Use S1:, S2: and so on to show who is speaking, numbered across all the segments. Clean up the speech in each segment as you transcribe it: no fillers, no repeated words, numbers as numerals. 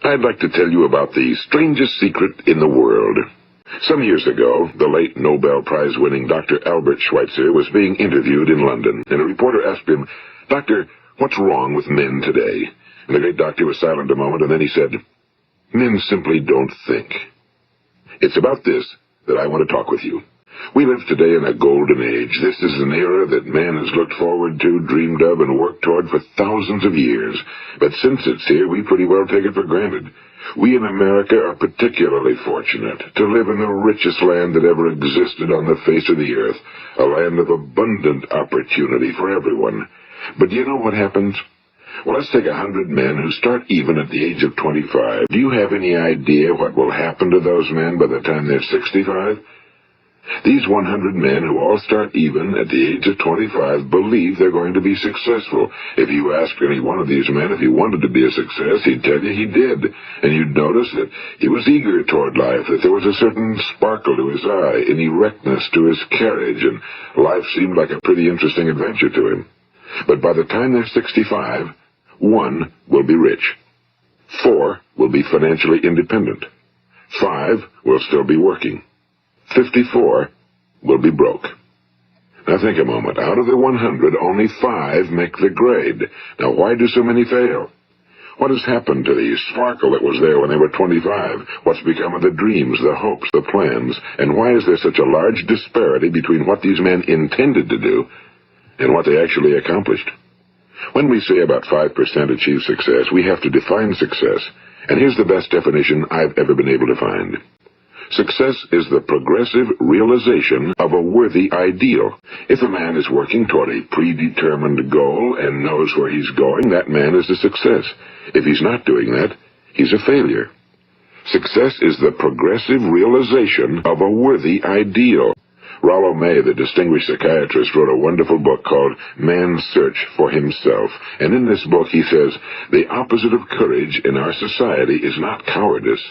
S1: I'd like to tell you about the strangest secret in the world. Some years ago, the late Nobel Prize-winning Dr. Albert Schweitzer was being interviewed in London, and a reporter asked him, "Doctor, what's wrong with men today?" And the great doctor was silent a moment, and then he said, "Men simply don't think." It's about this that I want to talk with you. We live today in a golden age. This is an era that man has looked forward to, dreamed of, and worked toward for thousands of years. But since it's here, we pretty well take it for granted. We in America are particularly fortunate to live in the richest land that ever existed on the face of the earth, a land of abundant opportunity for everyone. But do you know what happens? Well, let's take 100 men who start even at the age of 25. Do you have any idea what will happen to those men by the time they're 65? These 100 men who all start even at the age of 25 believe they're going to be successful. If you asked any one of these men if he wanted to be a success, he'd tell you he did. And you'd notice that he was eager toward life, that there was a certain sparkle to his eye, an erectness to his carriage, and life seemed like a pretty interesting adventure to him. But by the time they're 65, 1 will be rich. 4 will be financially independent. 5 will still be working. 54 will be broke. Now think a moment. Out of the 100, only 5 make the grade. Now why do so many fail? What has happened to the sparkle that was there when they were 25? What's become of the dreams, the hopes, the plans? And why is there such a large disparity between what these men intended to do and what they actually accomplished? When we say about 5% achieve success, we have to define success. And here's the best definition I've ever been able to find. Success is the progressive realization of a worthy ideal. If a man is working toward a predetermined goal and knows where he's going, that man is a success. If he's not doing that, he's a failure. Success is the progressive realization of a worthy ideal. Rollo May, the distinguished psychiatrist, wrote a wonderful book called Man's Search for Himself. And in this book he says, the opposite of courage in our society is not cowardice.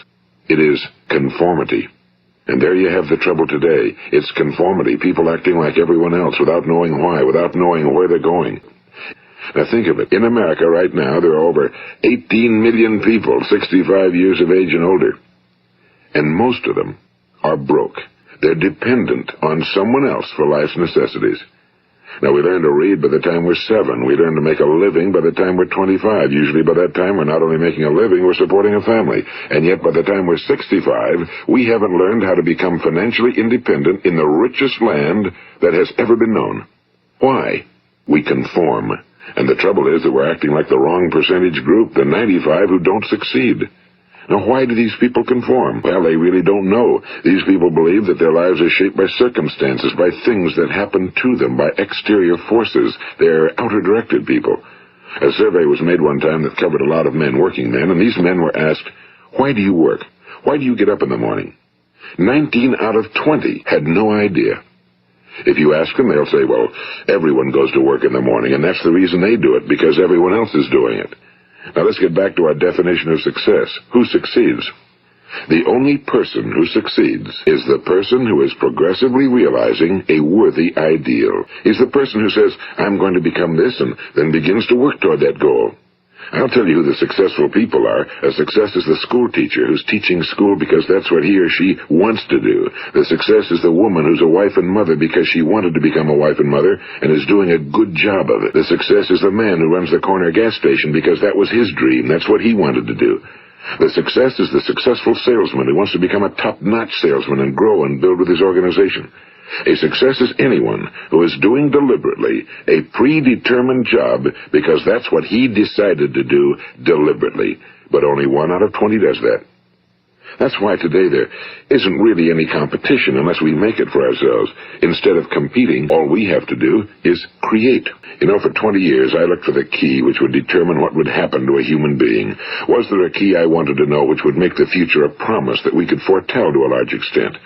S1: It is conformity. And there you have the trouble today. It's conformity, people acting like everyone else without knowing why, without knowing where they're going. Now think of it. In America right now, there are over 18 million people 65 years of age and older. And most of them are broke. They're dependent on someone else for life's necessities. Now, we learn to read by the time we're 7. We learn to make a living by the time we're 25. Usually by that time, we're not only making a living, we're supporting a family. And yet by the time we're 65, we haven't learned how to become financially independent in the richest land that has ever been known. Why? We conform. And the trouble is that we're acting like the wrong percentage group, the 95 who don't succeed. Now, why do these people conform? Well, they really don't know. These people believe that their lives are shaped by circumstances, by things that happen to them, by exterior forces. They're outer-directed people. A survey was made one time that covered a lot of men, working men, and these men were asked, "Why do you work? Why do you get up in the morning?" 19 out of 20 had no idea. If you ask them, they'll say, well, everyone goes to work in the morning, and that's the reason they do it, because everyone else is doing it. Now let's get back to our definition of success. Who succeeds? The only person who succeeds is the person who is progressively realizing a worthy ideal. He's the person who says, I'm going to become this, and then begins to work toward that goal. I'll tell you who the successful people are. A success is the school teacher who's teaching school because that's what he or she wants to do. The success is the woman who's a wife and mother because she wanted to become a wife and mother and is doing a good job of it. The success is the man who runs the corner gas station because that was his dream. That's what he wanted to do. The success is the successful salesman who wants to become a top-notch salesman and grow and build with his organization. A success is anyone who is doing deliberately a predetermined job because that's what he decided to do deliberately. But only 1 out of 20 does that. That's why today there isn't really any competition unless we make it for ourselves. Instead of competing, all we have to do is create. You know, for 20 years I looked for the key which would determine what would happen to a human being. Was there a key I wanted to know which would make the future a promise that we could foretell to a large extent?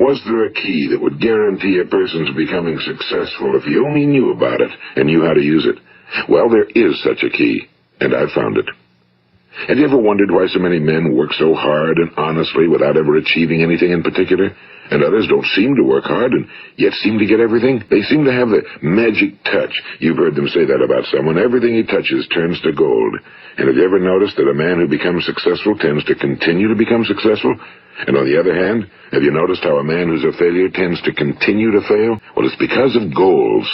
S1: Was there a key that would guarantee a person's becoming successful if he only knew about it and knew how to use it? Well, there is such a key, and I've found it. Have you ever wondered why so many men work so hard and honestly without ever achieving anything in particular? And others don't seem to work hard and yet seem to get everything? They seem to have the magic touch. You've heard them say that about someone. Everything he touches turns to gold. And have you ever noticed that a man who becomes successful tends to continue to become successful? And on the other hand, have you noticed how a man who's a failure tends to continue to fail? Well, it's because of goals.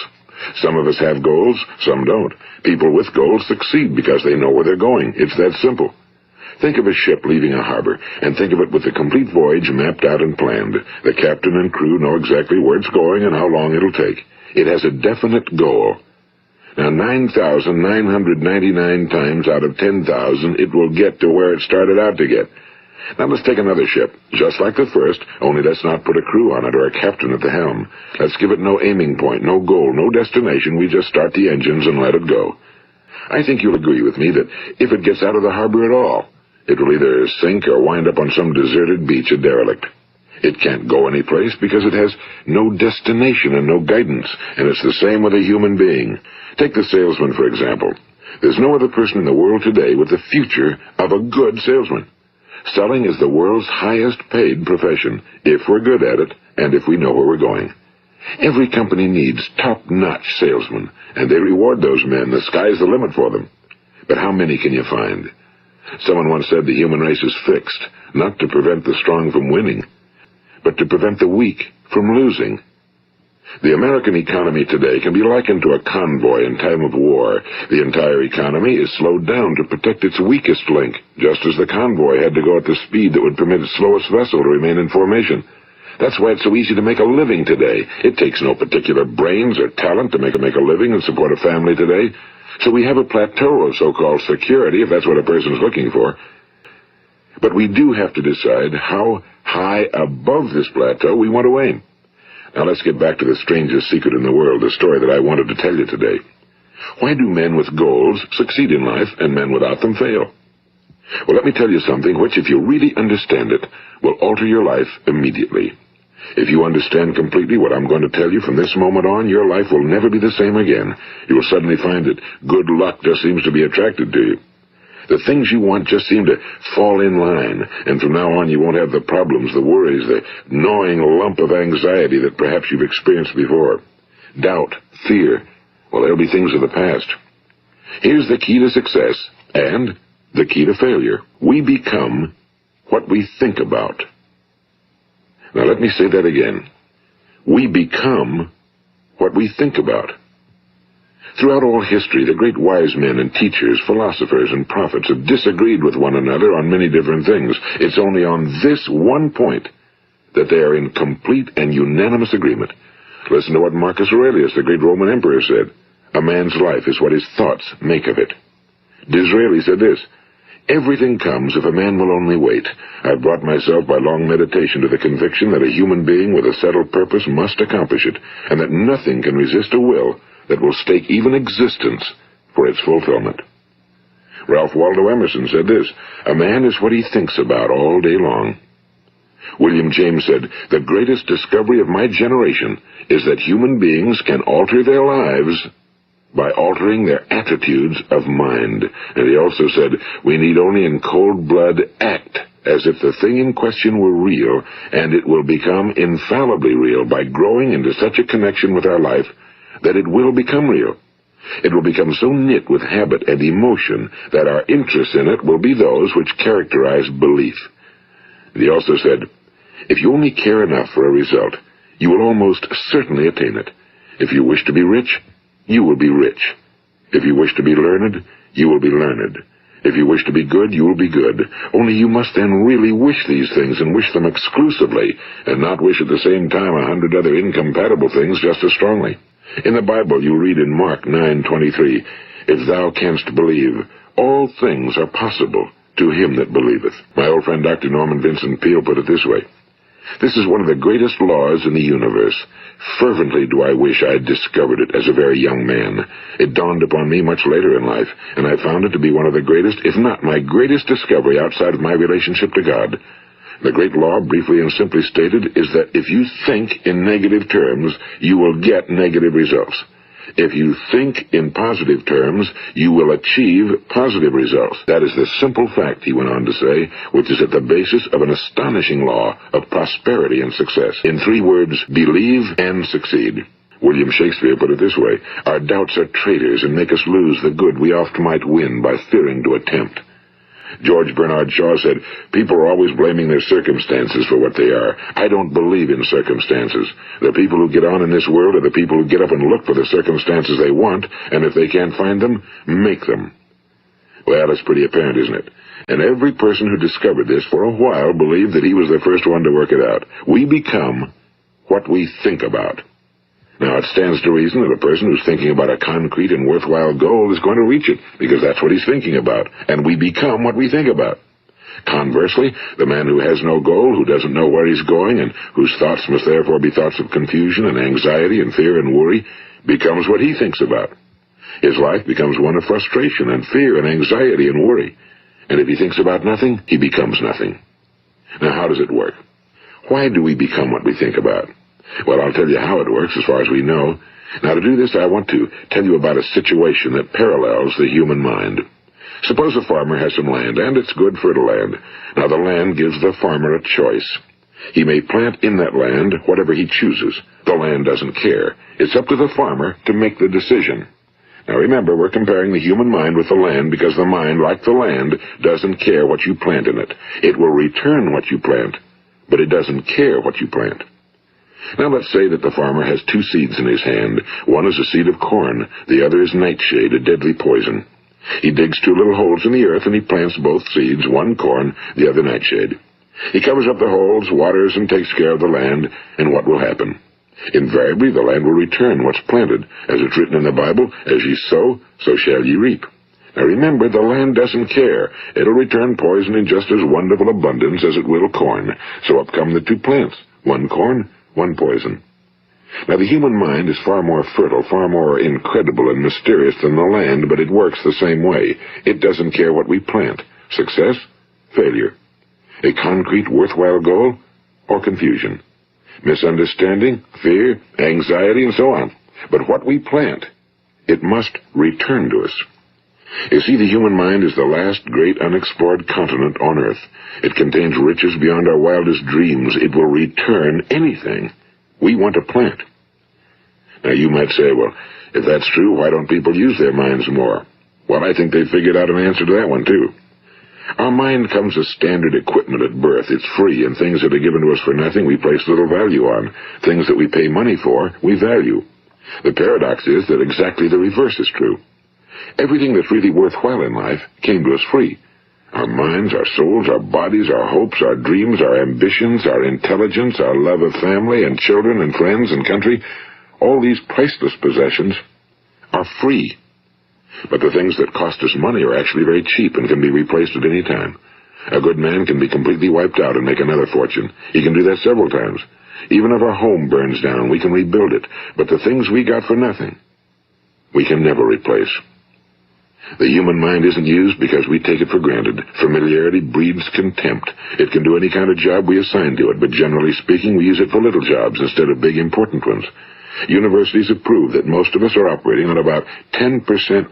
S1: Some of us have goals, some don't. People with goals succeed because they know where they're going. It's that simple. Think of a ship leaving a harbor, and think of it with the complete voyage mapped out and planned. The captain and crew know exactly where it's going and how long it'll take. It has a definite goal. Now, 9,999 times out of 10,000, it will get to where it started out to get. Now let's take another ship, just like the first, only let's not put a crew on it or a captain at the helm. Let's give it no aiming point, no goal, no destination. We just start the engines and let it go. I think you'll agree with me that if it gets out of the harbor at all, it will either sink or wind up on some deserted beach, a derelict. It can't go anyplace because it has no destination and no guidance, and it's the same with a human being. Take the salesman, for example. There's no other person in the world today with the future of a good salesman. Selling is the world's highest paid profession, if we're good at it and if we know where we're going. Every company needs top-notch salesmen, and they reward those men. The sky's the limit for them. But how many can you find? Someone once said the human race is fixed, not to prevent the strong from winning, but to prevent the weak from losing. The American economy today can be likened to a convoy in time of war. The entire economy is slowed down to protect its weakest link, just as the convoy had to go at the speed that would permit its slowest vessel to remain in formation. That's why it's so easy to make a living today. It takes no particular brains or talent to make a living and support a family today. So we have a plateau of so-called security, if that's what a person's looking for. But we do have to decide how high above this plateau we want to aim. Now let's get back to the strangest secret in the world, the story that I wanted to tell you today. Why do men with goals succeed in life and men without them fail? Well, let me tell you something which, if you really understand it, will alter your life immediately. If you understand completely what I'm going to tell you from this moment on, your life will never be the same again. You will suddenly find that good luck just seems to be attracted to you. The things you want just seem to fall in line, and from now on you won't have the problems, the worries, the gnawing lump of anxiety that perhaps you've experienced before. Doubt, fear, well, they'll be things of the past. Here's the key to success, and the key to failure. We become what we think about. Now let me say that again. We become what we think about. Throughout all history, the great wise men and teachers, philosophers and prophets have disagreed with one another on many different things. It's only on this one point that they are in complete and unanimous agreement. Listen to what Marcus Aurelius, the great Roman emperor, said. A man's life is what his thoughts make of it. Disraeli said this, everything comes if a man will only wait. I've brought myself by long meditation to the conviction that a human being with a settled purpose must accomplish it, and that nothing can resist a will that will stake even existence for its fulfillment. Ralph Waldo Emerson said this, a man is what he thinks about all day long. William James said, the greatest discovery of my generation is that human beings can alter their lives by altering their attitudes of mind. And he also said, we need only in cold blood act as if the thing in question were real, and it will become infallibly real by growing into such a connection with our life that it will become real. It will become so knit with habit and emotion that our interest in it will be those which characterize belief. And he also said, if you only care enough for a result, you will almost certainly attain it. If you wish to be rich, you will be rich. If you wish to be learned, you will be learned. If you wish to be good, you will be good. Only you must then really wish these things and wish them exclusively, and not wish at the same time 100 other incompatible things just as strongly. In the Bible, you read in Mark 9:23, if thou canst believe, all things are possible to him that believeth. My old friend Dr. Norman Vincent Peale put it this way, this is one of the greatest laws in the universe. Fervently do I wish I had discovered it as a very young man. It dawned upon me much later in life, and I found it to be one of the greatest, if not my greatest discovery outside of my relationship to God. The great law, briefly and simply stated, is that if you think in negative terms, you will get negative results. If you think in positive terms, you will achieve positive results. That is the simple fact, he went on to say, which is at the basis of an astonishing law of prosperity and success. In 3 words, believe and succeed. William Shakespeare put it this way: our doubts are traitors and make us lose the good we oft might win by fearing to attempt. George Bernard Shaw said, people are always blaming their circumstances for what they are. I don't believe in circumstances. The people who get on in this world are the people who get up and look for the circumstances they want, and if they can't find them, make them. Well, it's pretty apparent, isn't it? And every person who discovered this for a while believed that he was the first one to work it out. We become what we think about. Now, it stands to reason that a person who's thinking about a concrete and worthwhile goal is going to reach it, because that's what he's thinking about, and we become what we think about. Conversely, the man who has no goal, who doesn't know where he's going, and whose thoughts must therefore be thoughts of confusion and anxiety and fear and worry, becomes what he thinks about. His life becomes one of frustration and fear and anxiety and worry. And if he thinks about nothing, he becomes nothing. Now, how does it work? Why do we become what we think about? Well, I'll tell you how it works as far as we know. Now, to do this, I want to tell you about a situation that parallels the human mind. Suppose a farmer has some land, and it's good fertile land. Now, the land gives the farmer a choice. He may plant in that land whatever he chooses. The land doesn't care. It's up to the farmer to make the decision. Now, remember, we're comparing the human mind with the land because the mind, like the land, doesn't care what you plant in it. It will return what you plant, but it doesn't care what you plant. Now let's say that the farmer has 2 seeds in his hand. One is a seed of corn, the other is nightshade, a deadly poison. He digs 2 little holes in the earth and he plants both seeds, one corn, the other nightshade. He covers up the holes, waters, and takes care of the land, and what will happen? Invariably the land will return what's planted. As it's written in the Bible, as ye sow, so shall ye reap. Now remember, the land doesn't care. It'll return poison in just as wonderful abundance as it will corn. So up come the 2 plants, one corn, one poison. Now, the human mind is far more fertile, far more incredible and mysterious than the land, but it works the same way. It doesn't care what we plant. Success, failure. A concrete, worthwhile goal, or confusion. Misunderstanding, fear, anxiety, and so on. But what we plant, it must return to us. You see, the human mind is the last great unexplored continent on Earth. It contains riches beyond our wildest dreams. It will return anything we want to plant. Now, you might say, well, if that's true, why don't people use their minds more? Well, I think they figured out an answer to that one, too. Our mind comes as standard equipment at birth. It's free, and things that are given to us for nothing we place little value on. Things that we pay money for, we value. The paradox is that exactly the reverse is true. Everything that's really worthwhile in life came to us free. Our minds, our souls, our bodies, our hopes, our dreams, our ambitions, our intelligence, our love of family and children and friends and country, all these priceless possessions are free. But the things that cost us money are actually very cheap and can be replaced at any time. A good man can be completely wiped out and make another fortune. He can do that several times. Even if our home burns down, we can rebuild it. But the things we got for nothing, we can never replace. The human mind isn't used because we take it for granted. Familiarity breeds contempt. It can do any kind of job we assign to it, but generally speaking, we use it for little jobs instead of big, important ones. Universities have proved that most of us are operating on about 10%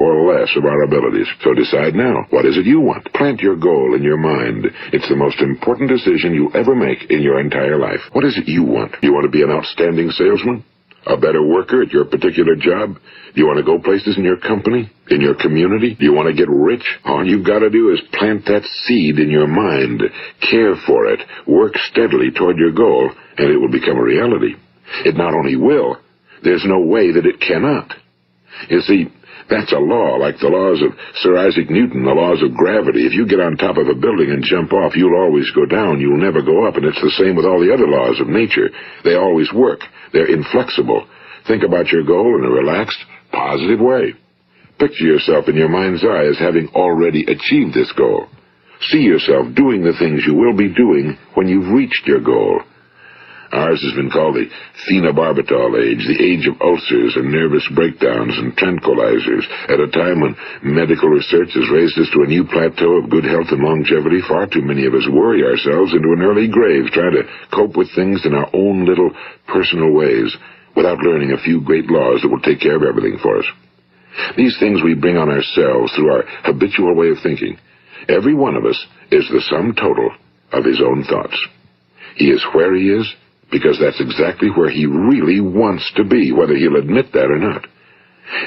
S1: or less of our abilities. So decide now, what is it you want? Plant your goal in your mind. It's the most important decision you'll ever make in your entire life. What is it you want? You want to be an outstanding salesman? A better worker at your particular job? Do you want to go places in your company? In your community? Do you want to get rich? All you've got to do is plant that seed in your mind, care for it, work steadily toward your goal, and it will become a reality. It not only will, there's no way that it cannot. You see, that's a law, like the laws of Sir Isaac Newton, the laws of gravity. If you get on top of a building and jump off, you'll always go down. You'll never go up, and it's the same with all the other laws of nature. They always work. They're inflexible. Think about your goal in a relaxed, positive way. Picture yourself in your mind's eye as having already achieved this goal. See yourself doing the things you will be doing when you've reached your goal. Ours has been called the phenobarbital age, the age of ulcers and nervous breakdowns and tranquilizers. At a time when medical research has raised us to a new plateau of good health and longevity, far too many of us worry ourselves into an early grave trying to cope with things in our own little personal ways. without learning a few great laws that will take care of everything for us. These things we bring on ourselves through our habitual way of thinking. Every one of us is the sum total of his own thoughts. He is where he is because that's exactly where he really wants to be, whether he'll admit that or not.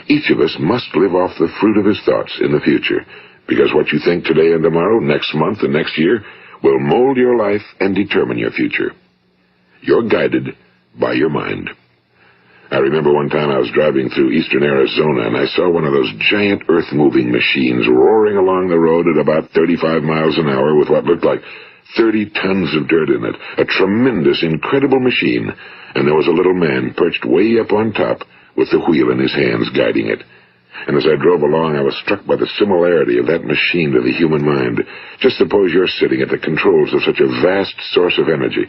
S1: Each of us must live off the fruit of his thoughts in the future, because what you think today and tomorrow, next month and next year, will mold your life and determine your future. You're guided by your mind. I remember one time I was driving through eastern Arizona, and I saw one of those giant earth-moving machines roaring along the road at about 35 miles an hour with what looked like 30 tons of dirt in it. A tremendous, incredible machine, and there was a little man perched way up on top with the wheel in his hands guiding it. And as I drove along, I was struck by the similarity of that machine to the human mind. Just suppose you're sitting at the controls of such a vast source of energy.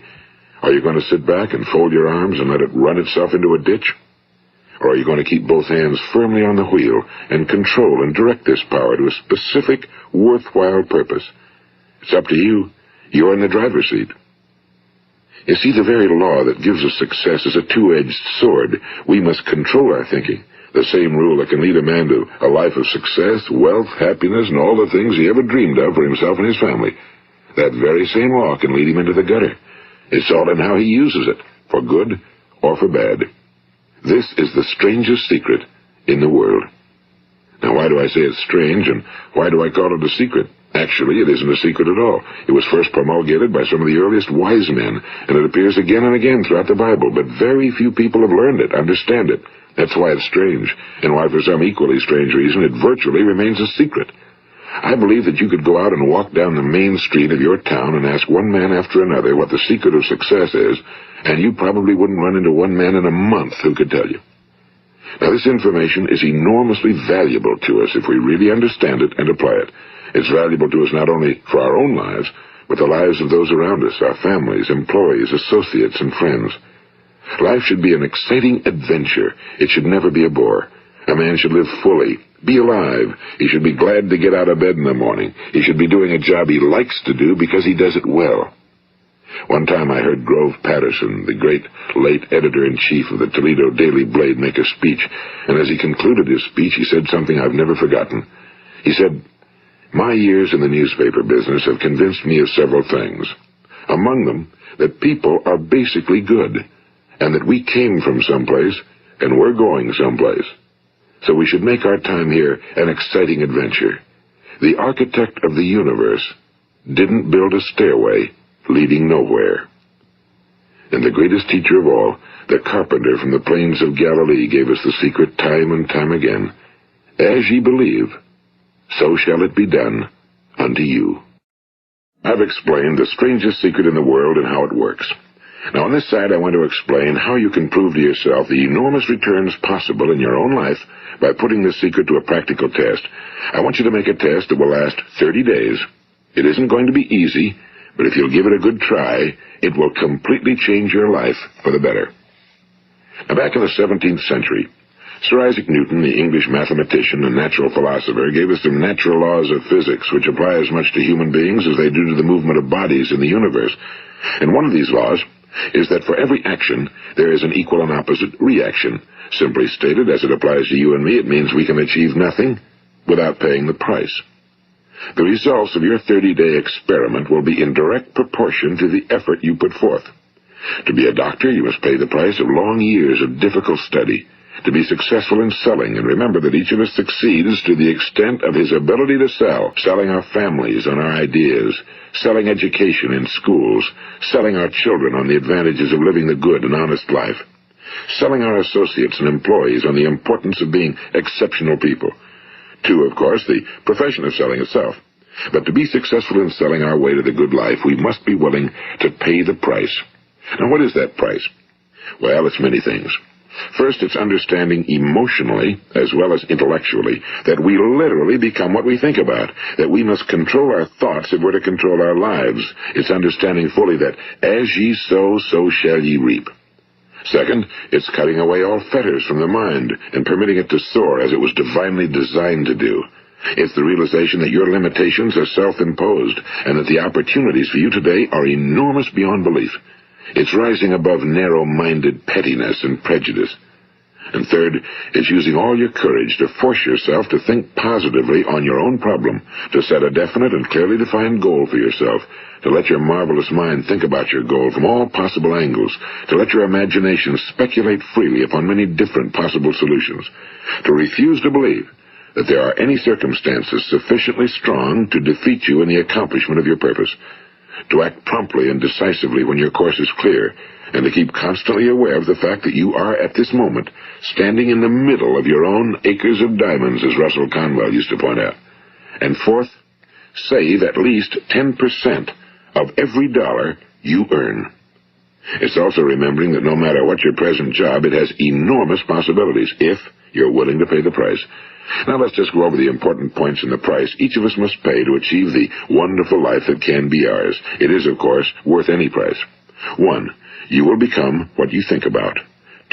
S1: Are you going to sit back and fold your arms and let it run itself into a ditch? Or are you going to keep both hands firmly on the wheel and control and direct this power to a specific, worthwhile purpose? It's up to you. You're in the driver's seat. You see, the very law that gives us success is a two-edged sword. We must control our thinking. The same rule that can lead a man to a life of success, wealth, happiness, and all the things he ever dreamed of for himself and his family. That very same law can lead him into the gutter. It's all in how he uses it, for good or for bad. This is the strangest secret in the world. Now, why do I say it's strange, and why do I call it a secret? Actually, it isn't a secret at all. It was first promulgated by some of the earliest wise men, and it appears again and again throughout the Bible, but very few people have learned it, understand it. That's why it's strange, and why for some equally strange reason it virtually remains a secret. I believe that you could go out and walk down the main street of your town and ask one man after another what the secret of success is, and you probably wouldn't run into one man in a month who could tell you. Now, this information is enormously valuable to us if we really understand it and apply it. It's valuable to us not only for our own lives, but the lives of those around us, our families, employees, associates, and friends. Life should be an exciting adventure. It should never be a bore. A man should live fully, be alive. He should be glad to get out of bed in the morning. He should be doing a job he likes to do because he does it well. One time I heard Grove Patterson, the great late editor-in-chief of the Toledo Daily Blade, make a speech, and as he concluded his speech, he said something I've never forgotten. He said, "My years in the newspaper business have convinced me of several things. Among them, that people are basically good, and that we came from someplace, and we're going someplace. So we should make our time here an exciting adventure. The architect of the universe didn't build a stairway leading nowhere." And the greatest teacher of all, the carpenter from the plains of Galilee, gave us the secret time and time again. As ye believe, so shall it be done unto you. I've explained the strangest secret in the world and how it works. Now, on this side, I want to explain how you can prove to yourself the enormous returns possible in your own life by putting this secret to a practical test. I want you to make a test that will last 30 days. It isn't going to be easy, but if you'll give it a good try, it will completely change your life for the better. Now, back in the 17th century, Sir Isaac Newton, the English mathematician and natural philosopher, gave us some natural laws of physics which apply as much to human beings as they do to the movement of bodies in the universe. And one of these laws is that for every action, there is an equal and opposite reaction. Simply stated, as it applies to you and me, it means we can achieve nothing without paying the price. The results of your 30-day experiment will be in direct proportion to the effort you put forth. To be a doctor, you must pay the price of long years of difficult study. To be successful in selling, and remember that each of us succeeds to the extent of his ability to sell, selling our families on our ideas, selling education in schools, selling our children on the advantages of living the good and honest life, selling our associates and employees on the importance of being exceptional people. To, of course, the profession of selling itself. But to be successful in selling our way to the good life, we must be willing to pay the price. Now, what is that price? Well, it's many things. First, it's understanding emotionally, as well as intellectually, that we literally become what we think about, that we must control our thoughts if we're to control our lives. It's understanding fully that as ye sow, so shall ye reap. Second, it's cutting away all fetters from the mind and permitting it to soar as it was divinely designed to do. It's the realization that your limitations are self-imposed and that the opportunities for you today are enormous beyond belief. It's rising above narrow-minded pettiness and prejudice. And third, it's using all your courage to force yourself to think positively on your own problem, to set a definite and clearly defined goal for yourself, to let your marvelous mind think about your goal from all possible angles, to let your imagination speculate freely upon many different possible solutions, to refuse to believe that there are any circumstances sufficiently strong to defeat you in the accomplishment of your purpose, to act promptly and decisively when your course is clear, and to keep constantly aware of the fact that you are, at this moment, standing in the middle of your own acres of diamonds, as Russell Conwell used to point out. And fourth, save at least 10% of every dollar you earn. It's also remembering that no matter what your present job, it has enormous possibilities, if you're willing to pay the price. Now let's just go over the important points in the price each of us must pay to achieve the wonderful life that can be ours. It is, of course, worth any price. 1. You will become what you think about.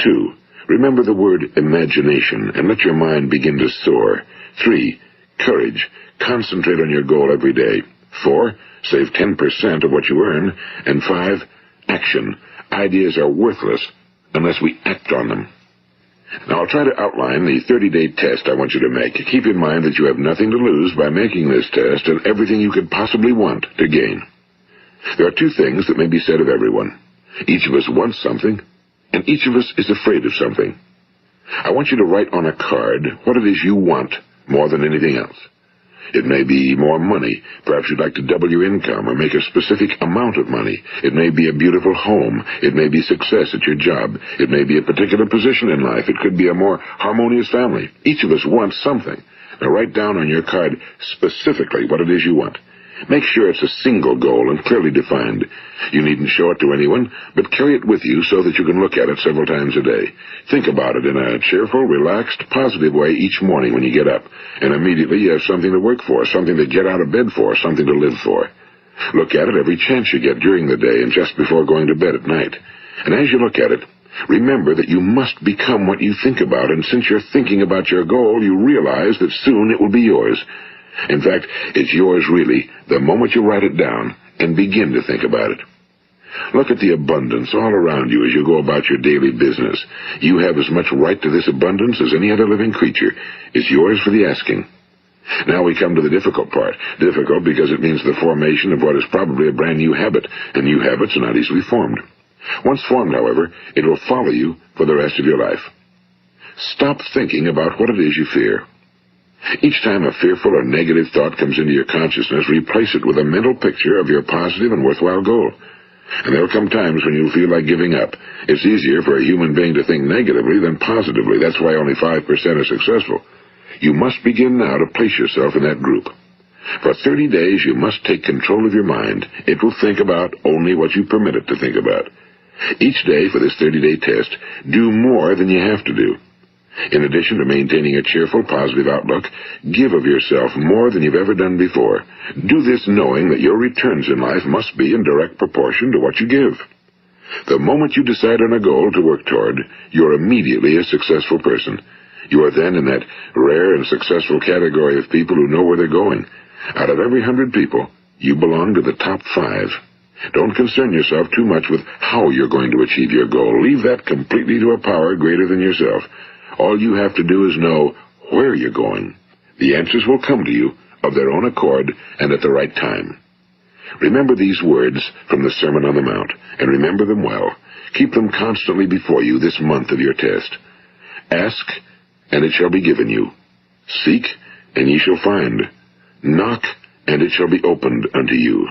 S1: 2. Remember the word imagination and let your mind begin to soar. 3. Courage. Concentrate on your goal every day. 4. Save 10% of what you earn. And 5. Action. Ideas are worthless unless we act on them. Now I'll try to outline the 30-day test I want you to make. Keep in mind that you have nothing to lose by making this test and everything you could possibly want to gain. There are 2 things that may be said of everyone. Each of us wants something, and each of us is afraid of something. I want you to write on a card what it is you want more than anything else. It may be more money. Perhaps you'd like to double your income or make a specific amount of money. It may be a beautiful home. It may be success at your job. It may be a particular position in life. It could be a more harmonious family. Each of us wants something. Now write down on your card specifically what it is you want. Make sure it's a single goal and clearly defined. You needn't show it to anyone, but carry it with you so that you can look at it several times a day. Think about it in a cheerful, relaxed, positive way each morning when you get up, and immediately you have something to work for, something to get out of bed for, something to live for. Look at it every chance you get during the day and just before going to bed at night. And as you look at it, remember that you must become what you think about, and since you're thinking about your goal, you realize that soon it will be yours. In fact, it's yours really the moment you write it down and begin to think about it. Look at the abundance all around you as you go about your daily business. You have as much right to this abundance as any other living creature. It's yours for the asking. Now we come to the difficult part. Difficult because it means the formation of what is probably a brand new habit, and new habits are not easily formed. Once formed, however, it will follow you for the rest of your life. Stop thinking about what it is you fear. Each time a fearful or negative thought comes into your consciousness, replace it with a mental picture of your positive and worthwhile goal. And there will come times when you'll feel like giving up. It's easier for a human being to think negatively than positively. That's why only 5% are successful. You must begin now to place yourself in that group. For 30 days, you must take control of your mind. It will think about only what you permit it to think about. Each day for this 30-day test, do more than you have to do. In addition to maintaining a cheerful, positive outlook, give of yourself more than you've ever done before. Do this knowing that your returns in life must be in direct proportion to what you give. The moment you decide on a goal to work toward, you're immediately a successful person. You are then in that rare and successful category of people who know where they're going. Out of every 100 people, you belong to the top 5. Don't concern yourself too much with how you're going to achieve your goal. Leave that completely to a power greater than yourself. All you have to do is know where you're going. The answers will come to you of their own accord and at the right time. Remember these words from the Sermon on the Mount, and remember them well. Keep them constantly before you this month of your test. Ask, and it shall be given you. Seek, and ye shall find. Knock, and it shall be opened unto you.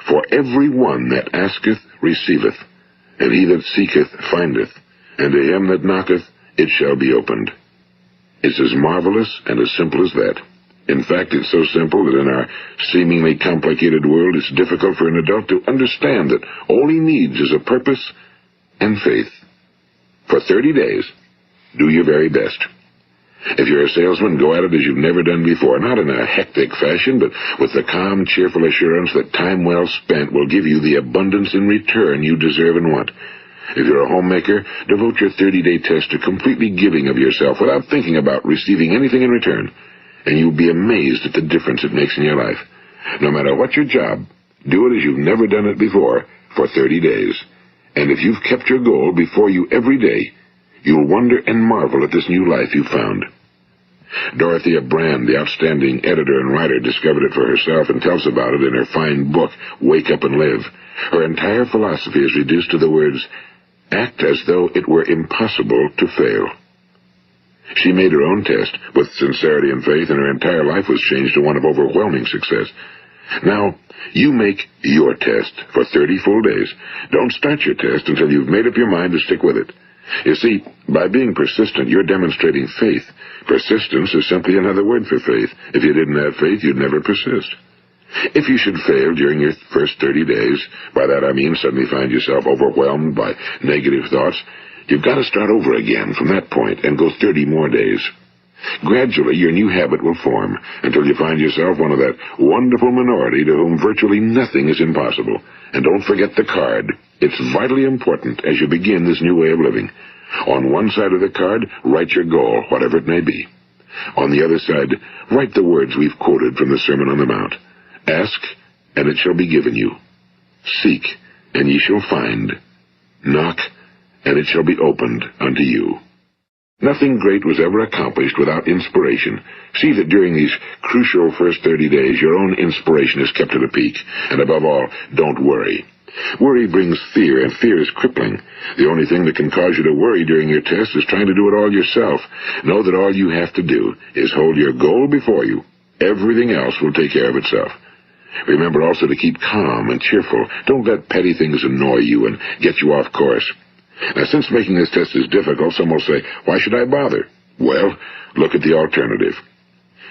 S1: For every one that asketh receiveth, and he that seeketh findeth, and to him that knocketh it shall be opened. It's as marvelous and as simple as that. In fact, it's so simple that in our seemingly complicated world, it's difficult for an adult to understand that all he needs is a purpose and faith. For 30 days, do your very best. If you're a salesman, go at it as you've never done before, not in a hectic fashion, but with the calm, cheerful assurance that time well spent will give you the abundance in return you deserve and want. If you're a homemaker, devote your 30-day test to completely giving of yourself without thinking about receiving anything in return, and you'll be amazed at the difference it makes in your life. No matter what your job, do it as you've never done it before for 30 days. And if you've kept your goal before you every day, you'll wonder and marvel at this new life you've found. Dorothea Brand, the outstanding editor and writer, discovered it for herself and tells about it in her fine book, Wake Up and Live. Her entire philosophy is reduced to the words, act as though it were impossible to fail. She made her own test with sincerity and faith, and her entire life was changed to one of overwhelming success. Now, you make your test for 30 full days. Don't start your test until you've made up your mind to stick with it. You see, by being persistent, you're demonstrating faith. Persistence is simply another word for faith. If you didn't have faith, you'd never persist. If you should fail during your first 30 days, by that I mean suddenly find yourself overwhelmed by negative thoughts, you've got to start over again from that point and go 30 more days. Gradually, your new habit will form until you find yourself one of that wonderful minority to whom virtually nothing is impossible. And don't forget the card. It's vitally important as you begin this new way of living. On one side of the card, write your goal, whatever it may be. On the other side, write the words we've quoted from the Sermon on the Mount. Ask, and it shall be given you. Seek, and ye shall find. Knock, and it shall be opened unto you. Nothing great was ever accomplished without inspiration. See that during these crucial first 30 days, your own inspiration is kept at a peak. And above all, don't worry. Worry brings fear, and fear is crippling. The only thing that can cause you to worry during your test is trying to do it all yourself. Know that all you have to do is hold your goal before you. Everything else will take care of itself. Remember also to keep calm and cheerful. Don't let petty things annoy you and get you off course. Now, since making this test is difficult, some will say, why should I bother? Well, look at the alternative.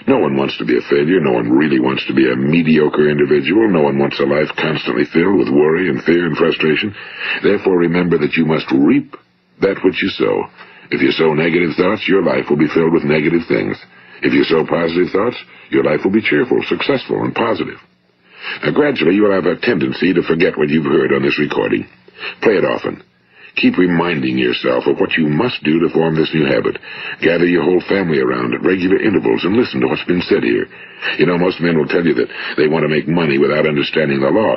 S1: No one wants to be a failure. No one really wants to be a mediocre individual. No one wants a life constantly filled with worry and fear and frustration. Therefore, remember that you must reap that which you sow. If you sow negative thoughts, your life will be filled with negative things. If you sow positive thoughts, your life will be cheerful, successful, and positive. Now, gradually, you will have a tendency to forget what you've heard on this recording. Play it often. Keep reminding yourself of what you must do to form this new habit. Gather your whole family around at regular intervals and listen to what's been said here. You know, most men will tell you that they want to make money without understanding the law.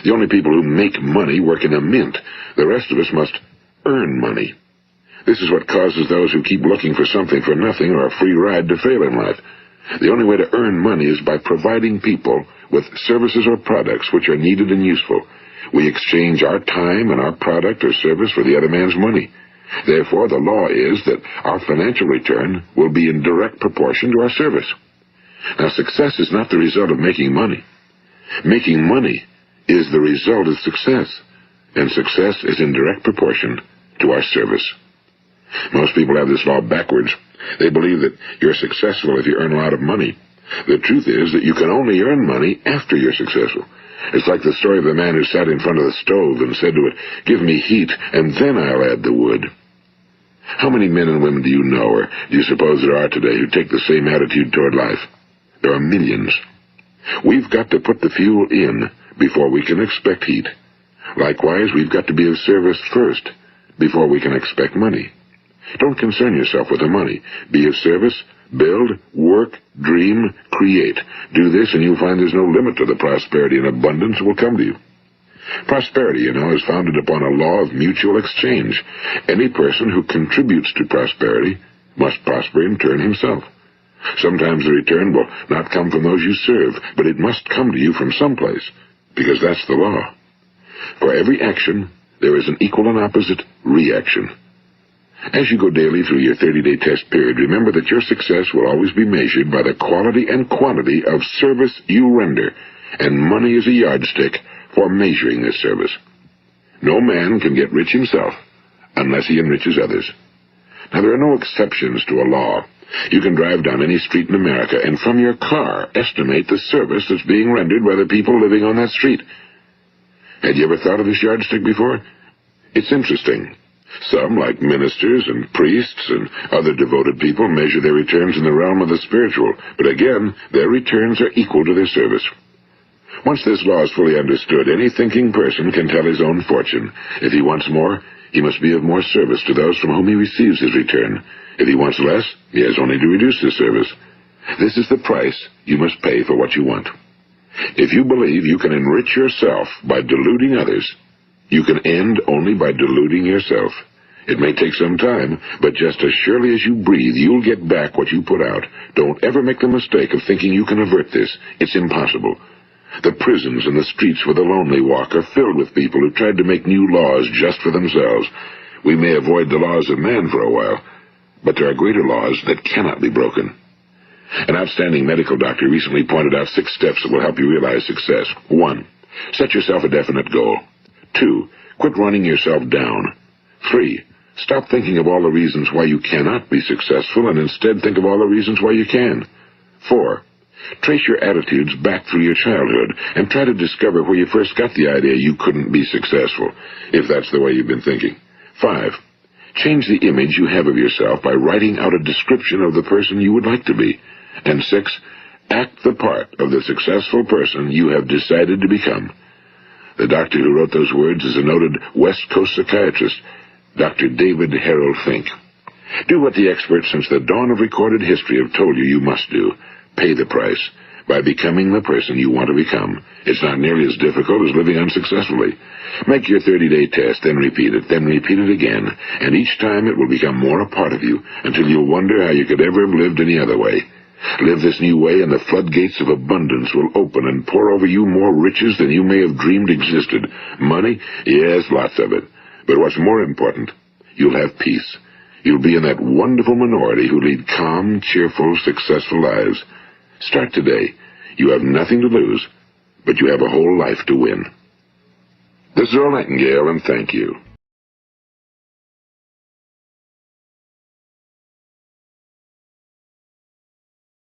S1: The only people who make money work in a mint. The rest of us must earn money. This is what causes those who keep looking for something for nothing or a free ride to fail in life. The only way to earn money is by providing people with services or products which are needed and useful. We exchange our time and our product or service for the other man's money. Therefore, the law is that our financial return will be in direct proportion to our service. Now, success is not the result of making money. Making money is the result of success, and success is in direct proportion to our service. Most people have this law backwards. They believe that you're successful if you earn a lot of money. The truth is that you can only earn money after you're successful. It's like the story of the man who sat in front of the stove and said to it, give me heat, and then I'll add the wood. How many men and women do you know, or do you suppose there are today, who take the same attitude toward life? There are millions. We've got to put the fuel in before we can expect heat. Likewise, we've got to be of service first before we can expect money. Don't concern yourself with the money. Be of service. Build, work, dream, create. Do this and you'll find there's no limit to the prosperity and abundance that will come to you. Prosperity, you know, is founded upon a law of mutual exchange. Any person who contributes to prosperity must prosper in turn himself. Sometimes the return will not come from those you serve, but it must come to you from someplace, because that's the law. For every action, there is an equal and opposite reaction. As you go daily through your 30-day test period, remember that your success will always be measured by the quality and quantity of service you render, and money is a yardstick for measuring this service. No man can get rich himself unless he enriches others. Now, there are no exceptions to a law. You can drive down any street in America and from your car estimate the service that's being rendered by the people living on that street. Had you ever thought of this yardstick before? It's interesting. Some, like ministers and priests and other devoted people, measure their returns in the realm of the spiritual, but again, their returns are equal to their service. Once this law is fully understood, any thinking person can tell his own fortune. If he wants more, he must be of more service to those from whom he receives his return. If he wants less, he has only to reduce his service. This is the price you must pay for what you want. If you believe you can enrich yourself by deluding others, You can end only by deluding yourself. It may take some time, but just as surely as you breathe, you'll get back what you put out. Don't ever make the mistake of thinking you can avert this. It's impossible. The prisons and the streets where the lonely walk are filled with people who tried to make new laws just for themselves. We may avoid the laws of man for a while, but there are greater laws that cannot be broken. An outstanding medical doctor recently pointed out 6 steps that will help you realize success. 1. Set yourself a definite goal. 2. Quit running yourself down. 3. Stop thinking of all the reasons why you cannot be successful and instead think of all the reasons why you can. 4. Trace your attitudes back through your childhood and try to discover where you first got the idea you couldn't be successful, if that's the way you've been thinking. 5. Change the image you have of yourself by writing out a description of the person you would like to be. And 6. Act the part of the successful person you have decided to become. The doctor who wrote those words is a noted West Coast psychiatrist, Dr. David Harold Fink. Do what the experts since the dawn of recorded history have told you must do. Pay the price by becoming the person you want to become. It's not nearly as difficult as living unsuccessfully. Make your 30-day test, then repeat it again, and each time it will become more a part of you until you'll wonder how you could ever have lived any other way. Live this new way, and the floodgates of abundance will open and pour over you more riches than you may have dreamed existed. Money? Yes, lots of it. But what's more important, you'll have peace. You'll be in that wonderful minority who lead calm, cheerful, successful lives. Start today. You have nothing to lose, but you have a whole life to win. This is Earl Nightingale, and thank you.